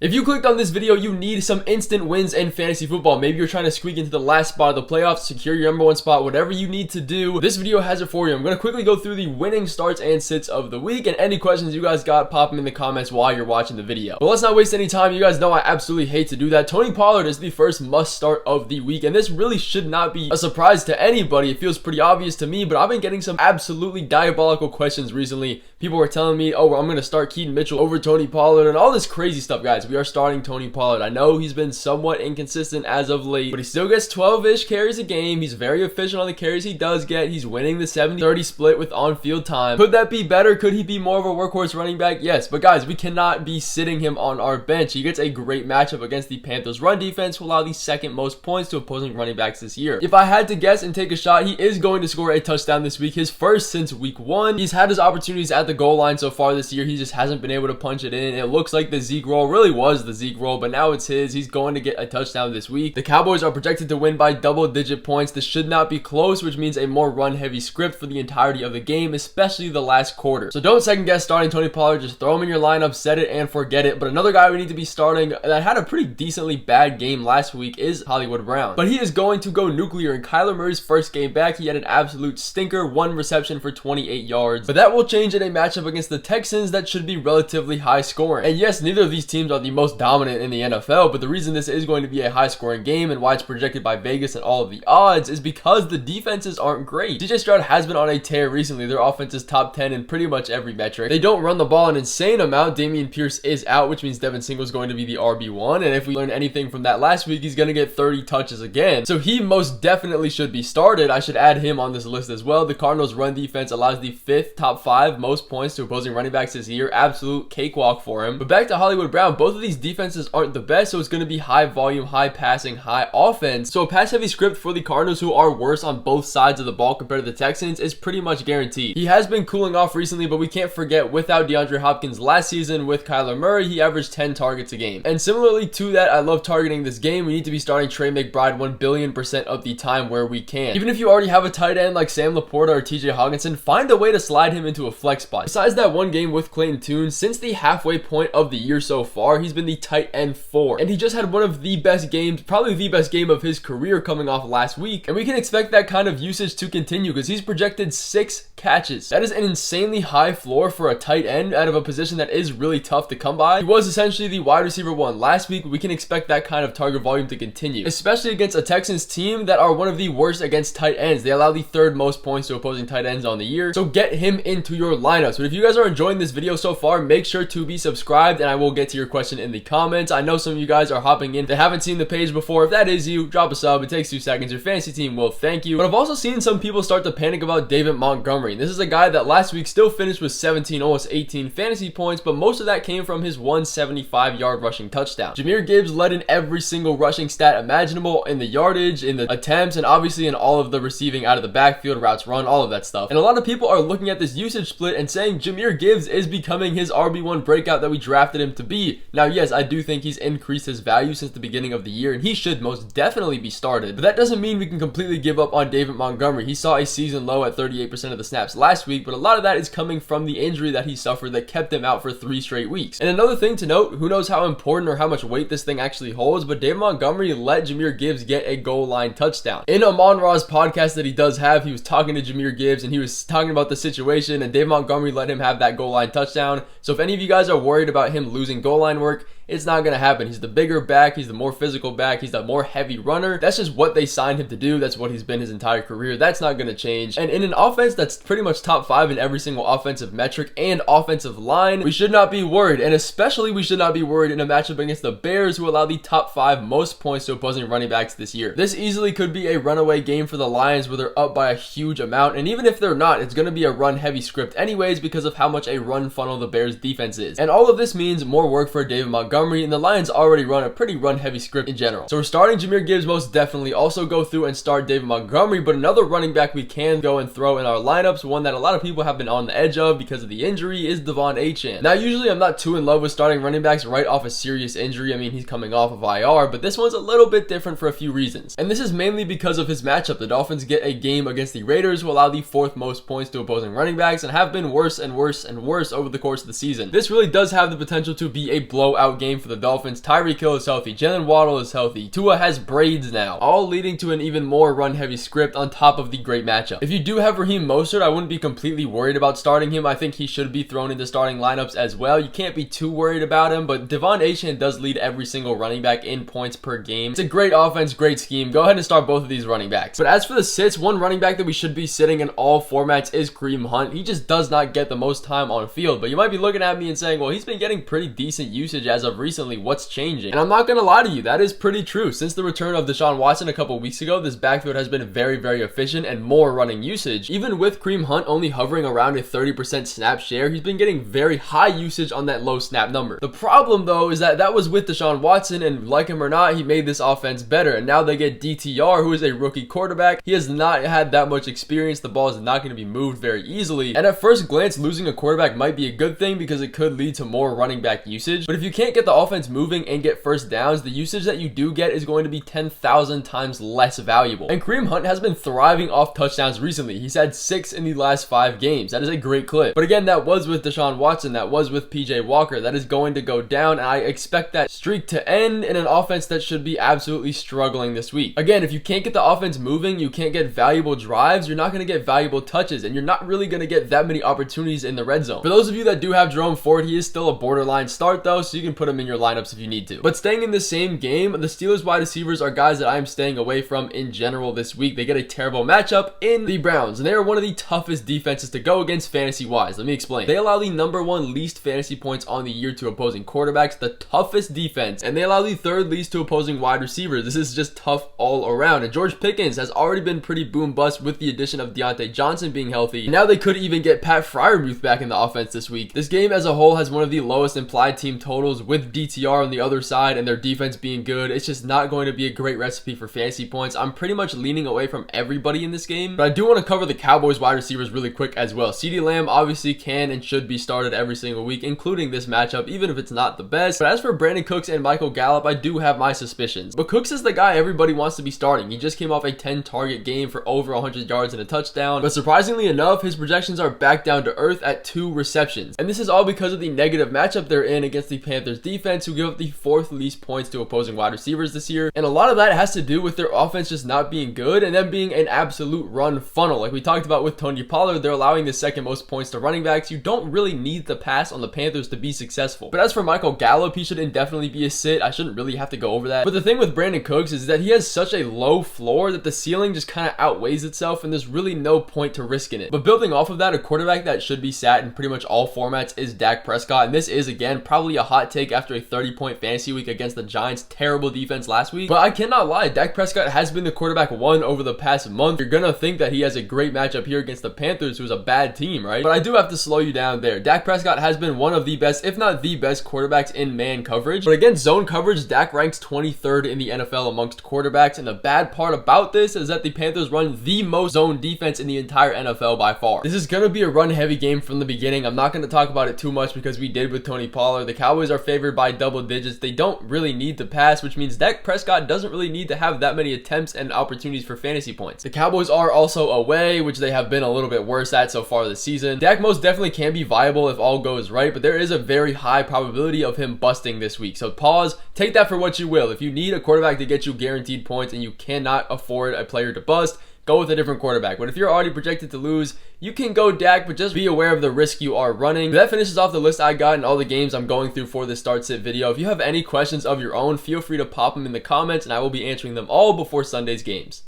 If you clicked on this video, you need some instant wins in fantasy football. Maybe you're trying to squeak into the last spot of the playoffs, secure your number one spot, whatever you need to do. This video has it for you. I'm going to quickly go through the winning starts and sits of the week, and any questions you guys got, pop them in the comments while you're watching the video. But let's not waste any time. You guys know I absolutely hate to do that. Tony Pollard is the first must start of the week, and this really should not be a surprise to anybody. It feels pretty obvious to me, but I've been getting some absolutely diabolical questions recently. People were telling me, oh, well, I'm going to start Keaton Mitchell over Tony Pollard and all this crazy stuff, guys. We are starting Tony Pollard. I know he's been somewhat inconsistent as of late, but he still gets 12-ish carries a game. He's very efficient on the carries he does get. He's winning the 70-30 split with on-field time. Could that be better? Could he be more of a workhorse running back? Yes, but guys, we cannot be sitting him on our bench. He gets a great matchup against the Panthers' run defense, who allow the second most points to opposing running backs this year. If I had to guess and take a shot, he is going to score a touchdown this week, his first since week 1. He's had his opportunities at the goal line so far this year. He just hasn't been able to punch it in. It looks like the Zeke roll really was the Zeke roll, but now it's his. He's going to get a touchdown this week. The Cowboys are projected to win by double-digit points. This should not be close, which means a more run-heavy script for the entirety of the game, especially the last quarter. So don't second-guess starting Tony Pollard. Just throw him in your lineup, set it, and forget it. But another guy we need to be starting that had a pretty decently bad game last week is Hollywood Brown. But he is going to go nuclear in Kyler Murray's first game back. He had an absolute stinker, 1 reception for 28 yards. But that will change in a matchup against the Texans that should be relatively high scoring. And yes, neither of these teams are the most dominant in the NFL, but the reason this is going to be a high scoring game and why it's projected by Vegas and all of the odds is because the defenses aren't great. DJ Stroud has been on a tear recently. Their offense is top 10 in pretty much every metric. They don't run the ball an insane amount. Dameon Pierce is out, which means Devin Single is going to be the RB1, and if we learned anything from that last week, he's going to get 30 touches again. So he most definitely should be started. I should add him on this list as well. The Cardinals' run defense allows the 5th top 5 most points to opposing running backs this year. Absolute cakewalk for him. But back to Hollywood Brown, both of these defenses aren't the best, so it's going to be high volume, high passing, high offense. So a pass heavy script for the Cardinals, who are worse on both sides of the ball compared to the Texans, is pretty much guaranteed. He has been cooling off recently, but we can't forget without DeAndre Hopkins last season with Kyler Murray, he averaged 10 targets a game. And similarly to that, I love targeting this game. We need to be starting Trey McBride 1,000,000,000% of the time where we can. Even if you already have a tight end like Sam Laporta or TJ Hawkinson, find a way to slide him into a flex spot. Besides that one game with Clayton Tune, since the halfway point of the year so far, he's been the tight end 4. And he just had one of the best games, probably the best game of his career coming off last week. And we can expect that kind of usage to continue because he's projected 6 catches. That is an insanely high floor for a tight end out of a position that is really tough to come by. He was essentially the wide receiver 1 last week. We can expect that kind of target volume to continue, especially against a Texans team that are one of the worst against tight ends. They allow the 3rd most points to opposing tight ends on the year. So get him into your lineups. But if you guys are enjoying this video so far, make sure to be subscribed and I will get to your question in the comments. I know some of you guys are hopping in. They haven't seen the page before. If that is you, drop a sub. It takes 2 seconds. Your fantasy team will thank you. But I've also seen some people start to panic about David Montgomery. This is a guy that last week still finished with 17, almost 18 fantasy points, but most of that came from his 175-yard rushing touchdown. Jahmyr Gibbs led in every single rushing stat imaginable, in the yardage, in the attempts, and obviously in all of the receiving out of the backfield, routes run, all of that stuff. And a lot of people are looking at this usage split and saying Jahmyr Gibbs is becoming his RB1 breakout that we drafted him to be. Now, yes, I do think he's increased his value since the beginning of the year, and he should most definitely be started, but that doesn't mean we can completely give up on David Montgomery. He saw a season low at 38% of the snaps last week, but a lot of that is coming from the injury that he suffered that kept him out for 3 straight weeks. And another thing to note, who knows how important or how much weight this thing actually holds, but David Montgomery let Jahmyr Gibbs get a goal line touchdown. In Amon-Ra's podcast that he does have, he was talking to Jahmyr Gibbs and he was talking about the situation, and David Montgomery let him have that goal line touchdown. So if any of you guys are worried about him losing goal line work, it's not going to happen. He's the bigger back. He's the more physical back. He's the more heavy runner. That's just what they signed him to do. That's what he's been his entire career. That's not going to change. And in an offense that's pretty much top 5 in every single offensive metric and offensive line, we should not be worried. And especially we should not be worried in a matchup against the Bears, who allow the top 5 most points to opposing running backs this year. This easily could be a runaway game for the Lions where they're up by a huge amount. And even if they're not, it's going to be a run heavy script anyways because of how much a run funnel the Bears defense is. And all of this means more work for David Montgomery, and the Lions already run a pretty run heavy script in general. So we're starting Jahmyr Gibbs most definitely. Also go through and start David Montgomery, but another running back we can go and throw in our lineups, one that a lot of people have been on the edge of because of the injury, is Devon Achane. Now usually I'm not too in love with starting running backs right off a serious injury. I mean, he's coming off of IR, but this one's a little bit different for a few reasons. And this is mainly because of his matchup. The Dolphins get a game against the Raiders, who allow the 4th most points to opposing running backs and have been worse and worse and worse over the course of the season. This really does have the potential to be a blowout game game for the Dolphins. Tyreek Hill is healthy. Jalen Waddle is healthy. Tua has braids now, all leading to an even more run-heavy script on top of the great matchup. If you do have Raheem Mostert, I wouldn't be completely worried about starting him. I think he should be thrown into starting lineups as well. You can't be too worried about him, but Devon Achane does lead every single running back in points per game. It's a great offense, great scheme. Go ahead and start both of these running backs. But as for the sits, one running back that we should be sitting in all formats is Kareem Hunt. He just does not get the most time on field, but you might be looking at me and saying, well, he's been getting pretty decent usage as of recently. What's changing? And I'm not gonna lie to you, that is pretty true. Since the return of Deshaun Watson a couple weeks ago, this backfield has been very, very efficient and more running usage. Even with Kareem Hunt only hovering around a 30% snap share, he's been getting very high usage on that low snap number. The problem though is that was with Deshaun Watson, and like him or not, he made this offense better. And now they get DTR, who is a rookie quarterback. He has not had that much experience. The ball is not going to be moved very easily. And at first glance, losing a quarterback might be a good thing because it could lead to more running back usage. But if you can't get the offense moving and get first downs, the usage that you do get is going to be 10,000 times less valuable. And Kareem Hunt has been thriving off touchdowns recently. He's had 6 in the last 5 games. That is a great clip. But again, that was with Deshaun Watson. That was with PJ Walker. That is going to go down, and I expect that streak to end in an offense that should be absolutely struggling this week. Again, if you can't get the offense moving, you can't get valuable drives, you're not going to get valuable touches, and you're not really going to get that many opportunities in the red zone. For those of you that do have Jerome Ford, he is still a borderline start though, so you can put him in your lineups if you need to. But staying in the same game, the Steelers wide receivers are guys that I'm staying away from in general this week. They get a terrible matchup in the Browns, and they are one of the toughest defenses to go against fantasy-wise. Let me explain. They allow the #1 least fantasy points on the year to opposing quarterbacks, the toughest defense, and they allow the 3rd least to opposing wide receivers. This is just tough all around. And George Pickens has already been pretty boom bust with the addition of Deontay Johnson being healthy. Now they could even get Pat Freiermuth back in the offense this week. This game as a whole has one of the lowest implied team totals with DTR on the other side and their defense being good. It's just not going to be a great recipe for fantasy points. I'm pretty much leaning away from everybody in this game, but I do want to cover the Cowboys wide receivers really quick as well. CeeDee Lamb obviously can and should be started every single week, including this matchup, even if it's not the best. But as for Brandon Cooks and Michael Gallup, I do have my suspicions. But Cooks is the guy everybody wants to be starting. He just came off a 10-target game for over 100 yards and a touchdown. But surprisingly enough, his projections are back down to earth at 2 receptions. And this is all because of the negative matchup they're in against the Panthers defense, who give up the 4th least points to opposing wide receivers this year. And a lot of that has to do with their offense just not being good and them being an absolute run funnel. Like we talked about with Tony Pollard, they're allowing the 2nd most points to running backs. You don't really need the pass on the Panthers to be successful. But as for Michael Gallup, he should indefinitely be a sit. I shouldn't really have to go over that. But the thing with Brandon Cooks is that he has such a low floor that the ceiling just kind of outweighs itself, and there's really no point to risking it. But building off of that, a quarterback that should be sat in pretty much all formats is Dak Prescott. And this is, again, probably a hot take after a 30-point fantasy week against the Giants' terrible defense last week. But I cannot lie, Dak Prescott has been the quarterback 1 over the past month. You're gonna think that he has a great matchup here against the Panthers, who's a bad team, right? But I do have to slow you down there. Dak Prescott has been one of the best, if not the best, quarterbacks in man coverage. But against zone coverage, Dak ranks 23rd in the NFL amongst quarterbacks. And the bad part about this is that the Panthers run the most zone defense in the entire NFL by far. This is gonna be a run-heavy game from the beginning. I'm not gonna talk about it too much because we did with Tony Pollard. The Cowboys are favored by double digits. They don't really need to pass, which means Dak Prescott doesn't really need to have that many attempts and opportunities for fantasy points. The Cowboys are also away, which they have been a little bit worse at so far this season. Dak most definitely can be viable if all goes right, but there is a very high probability of him busting this week. So pause, take that for what you will. If you need a quarterback to get you guaranteed points and you cannot afford a player to bust, go with a different quarterback. But if you're already projected to lose, you can go Dak, but just be aware of the risk you are running. That finishes off the list I got and all the games I'm going through for this start sit video. If you have any questions of your own, feel free to pop them in the comments and I will be answering them all before Sunday's games.